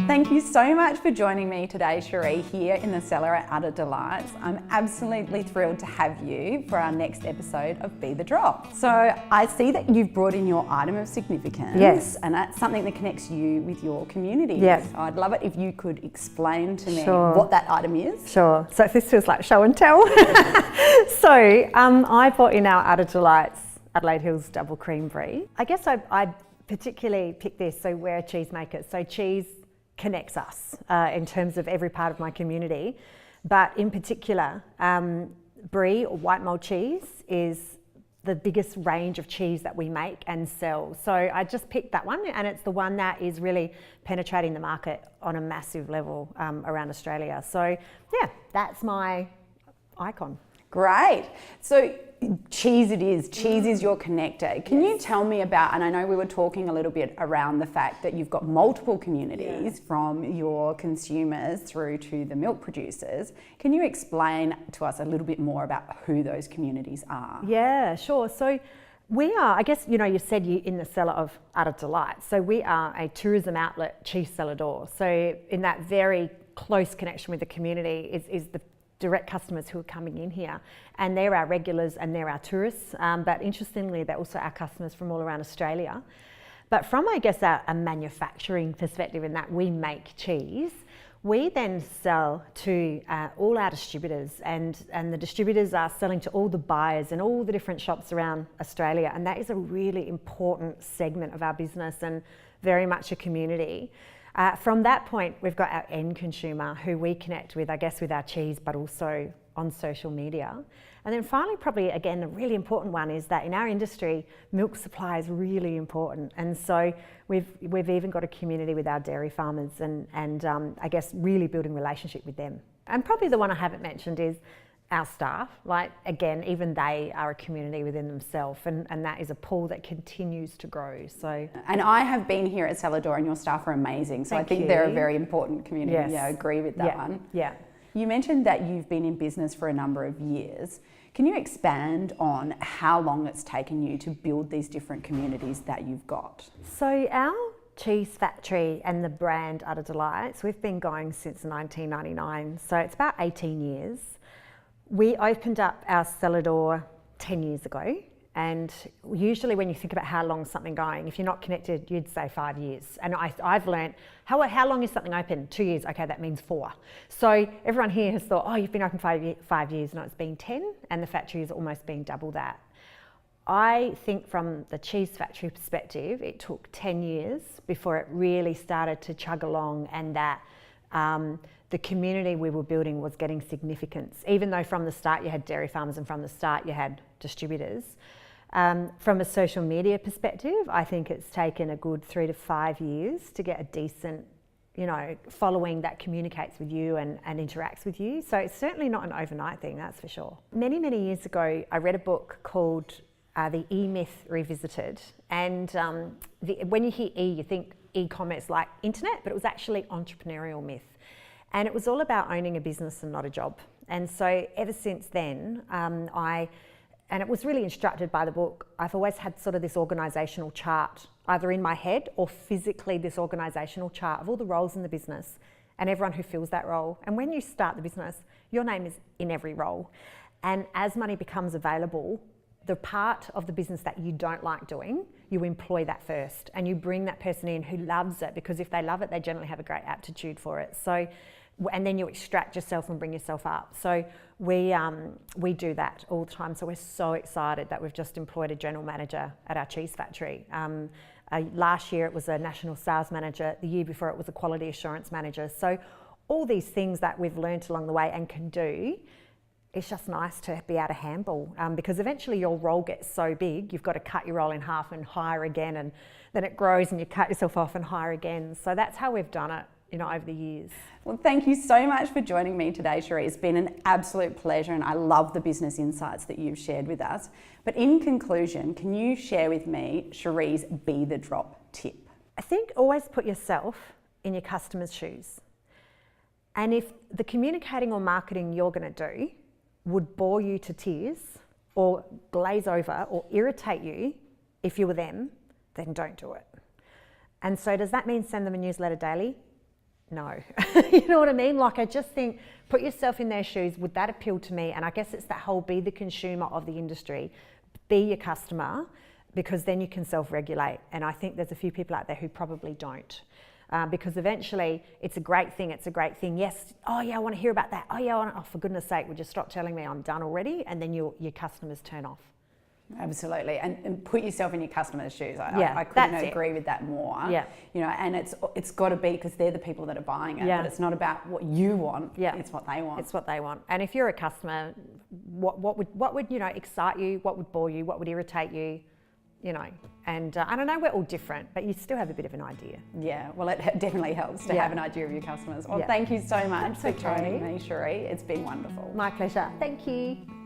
Thank you so much for joining me today, Sheree, here in the cellar at Udder Delights. I'm absolutely thrilled to have you for our next episode of Be the Drop. So I see that you've brought in your item of significance. Yes. And that's something that connects you with your community. Yes. So I'd love it if you could explain to me Sure. what that item is. Sure. So this feels like show and tell. So I brought in our Udder Delights Adelaide Hills Double Cream Brie. I guess I particularly picked this, so we're cheesemakers. So cheese connects us in terms of every part of my community. But in particular, brie or white mold cheese is the biggest range of cheese that we make and sell. So I just picked that one, and it's the one that is really penetrating the market on a massive level around Australia. So yeah, that's my icon. Great. So cheese it is. Cheese is your connector. Can you tell me about, and I know we were talking a little bit around the fact that you've got multiple communities from your consumers through to the milk producers. Can you explain to us a little bit more about who those communities are? Yeah, sure. So we are, I guess, you said you in the cellar of Udder Delights. So we are a tourism outlet cheese cellar door. So in that very close connection with the community is the direct customers who are coming in here, and they're our regulars and they're our tourists, but interestingly they're also our customers from all around Australia. But from, I guess, a manufacturing perspective, in that we make cheese, we then sell to all our distributors, and the distributors are selling to all the buyers and all the different shops around Australia, and that is a really important segment of our business and very much a community. From that point, we've got our end consumer who we connect with, I guess, with our cheese, but also on social media. And then finally, probably, again, a really important one is that in our industry, milk supply is really important. And so we've even got a community with our dairy farmers and I guess really building relationship with them. And probably the one I haven't mentioned is our staff. Like, again, even they are a community within themselves, and that is a pool that continues to grow. So, and I have been here at Cellar Door, and your staff are amazing. So I think they're a very important community. Yes. Yeah, I agree with that one. Yeah. You mentioned that you've been in business for a number of years. Can you expand on how long it's taken you to build these different communities that you've got? So our cheese factory and the brand Udder Delights, we've been going since 1999. So it's about 18 years. We opened up our cellar door 10 years ago, and usually when you think about how long something going, if you're not connected, you'd say 5 years. And I've learned, how long is something open? 2 years, okay, that means 4. So everyone here has thought, oh, you've been open 5 years. No, it's been 10, and the factory has almost been double that. I think from the cheese factory perspective, it took 10 years before it really started to chug along, and that the community we were building was getting significance, even though from the start you had dairy farmers and from the start you had distributors. From a social media perspective, I think it's taken a good 3 to 5 years to get a decent, following that communicates with you and interacts with you. So it's certainly not an overnight thing, that's for sure. Many, many years ago, I read a book called The E-Myth Revisited. And when you hear E, you think e-commerce, like internet, but it was actually entrepreneurial myth. And it was all about owning a business and not a job. And so ever since then, and it was really instructed by the book, I've always had sort of this organisational chart, either in my head or physically this organisational chart of all the roles in the business and everyone who fills that role. And when you start the business, your name is in every role. And as money becomes available, the part of the business that you don't like doing, you employ that first, and you bring that person in who loves it, because if they love it, they generally have a great aptitude for it. So, and then you extract yourself and bring yourself up. So we do that all the time. So we're so excited that we've just employed a general manager at our cheese factory. Last year it was a national sales manager. The year before it was a quality assurance manager. So all these things that we've learnt along the way and can do, it's just nice to be able to handball, because eventually your role gets so big, you've got to cut your role in half and hire again, and then it grows and you cut yourself off and hire again. So that's how we've done it, over the years. Well, thank you so much for joining me today, Sheree. It's been an absolute pleasure, and I love the business insights that you've shared with us. But in conclusion, can you share with me Sheree's Be the Drop tip? I think always put yourself in your customer's shoes. And if the communicating or marketing you're going to do would bore you to tears or glaze over or irritate you if you were them, then don't do it. And so does that mean send them a newsletter daily? no. You know what I mean? Like, I just think, put yourself in their shoes. Would that appeal to me? And I guess it's that whole be the consumer of the industry, be your customer, because then you can self-regulate. And I think there's a few people out there who probably don't. Because eventually it's a great thing. Yes, oh yeah, I want to hear about that. Oh yeah, oh, for goodness sake, would you stop telling me I'm done already? And then your customers turn off. Absolutely, and put yourself in your customer's shoes. I couldn't agree with that more. Yeah. You know, and it's got to be because they're the people that are buying it. Yeah. But it's not about what you want. Yeah. It's what they want. It's what they want. And if you're a customer, what would excite you? What would bore you? What would irritate you? You know, and I don't know, we're all different, but you still have a bit of an idea. Yeah, well, it definitely helps to have an idea of your customers. Well, thank you so much for joining me, Sheree. It's been wonderful. My pleasure. Thank you.